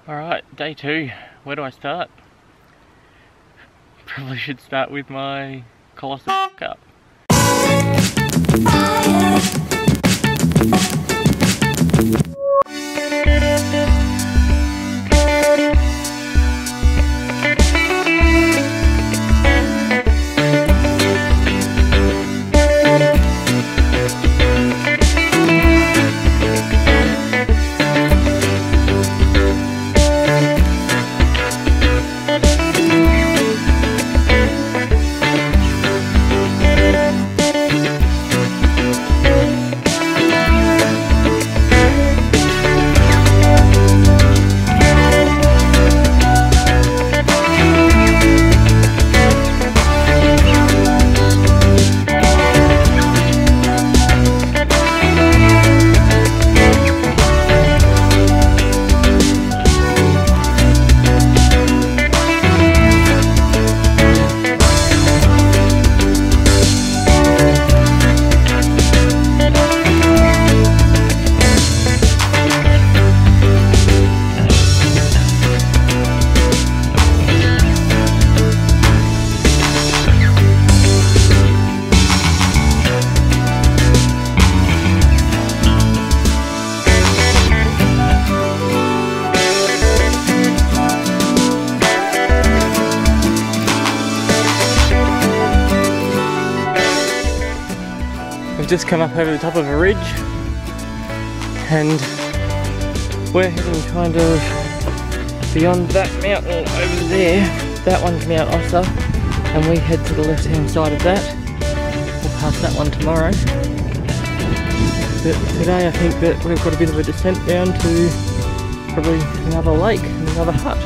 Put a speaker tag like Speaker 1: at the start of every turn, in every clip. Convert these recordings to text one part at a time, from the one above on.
Speaker 1: Alright, day 2. Where do I start? Probably should start with my colossal cup. We've just come up over the top of a ridge and we're heading kind of beyond that mountain over there. That one's Mount Ossa and we head to the left hand side of that. We'll pass that one tomorrow. But today I think that we've got a bit of a descent down to probably another lake and another hut.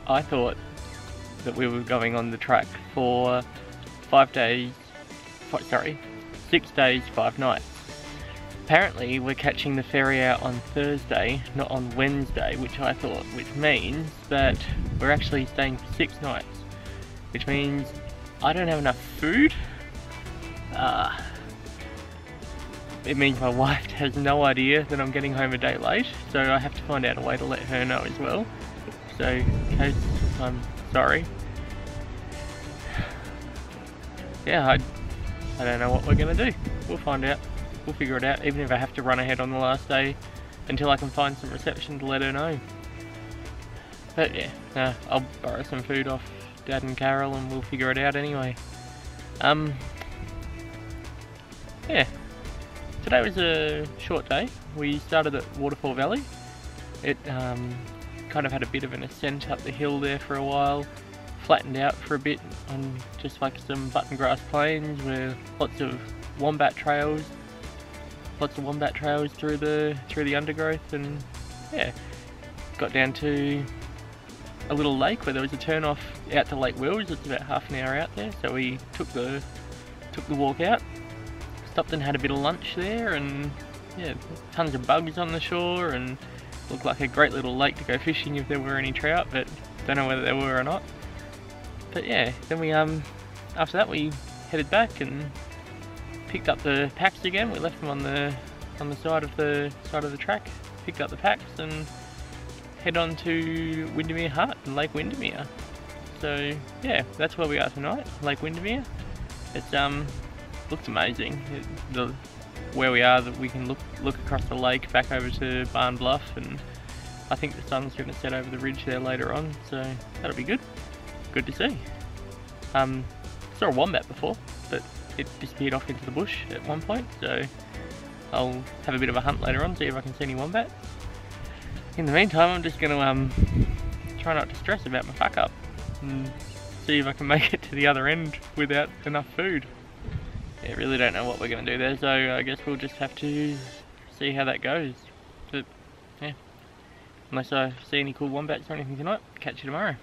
Speaker 1: I thought that we were going on the track for 6 days, 5 nights. Apparently we're catching the ferry out on Thursday, not on Wednesday, which means that we're actually staying for 6 nights, which means I don't have enough food. It means my wife has no idea that I'm getting home a day late, so I have to find out a way to let her know as well. So, Kate, I'm sorry. Yeah, I don't know what we're gonna do. We'll find out. We'll figure it out, even if I have to run ahead on the last day until I can find some reception to let her know. But yeah, I'll borrow some food off Dad and Carol and we'll figure it out anyway. Yeah. Today was a short day. We started at Waterfall Valley. It kind of had a bit of an ascent up the hill there for a while, flattened out for a bit on just like some button grass plains where lots of wombat trails through the undergrowth, and yeah, got down to a little lake where there was a turn off out to Lake Windemere. It's about half an hour out there, so we took the walk out. Stopped and had a bit of lunch there, and yeah, tons of bugs on the shore, and looked like a great little lake to go fishing if there were any trout, but don't know whether there were or not. But yeah, then we after that we headed back and picked up the packs again. We left them on the side of the track, picked up the packs and head on to Windemere Hut and Lake Windemere. So yeah, that's where we are tonight, Lake Windemere. It's looks amazing. Where we are, that we can look across the lake back over to Barn Bluff, and I think the sun's going to set over the ridge there later on, so that'll be good. Good to see. Saw a wombat before, but it disappeared off into the bush at one point, so I'll have a bit of a hunt later on, see if I can see any wombat. In the meantime, I'm just going to try not to stress about my fuck up and see if I can make it to the other end without enough food. Yeah, really don't know what we're going to do there, so I guess we'll just have to see how that goes. But yeah, unless I see any cool wombats or anything tonight. Catch you tomorrow.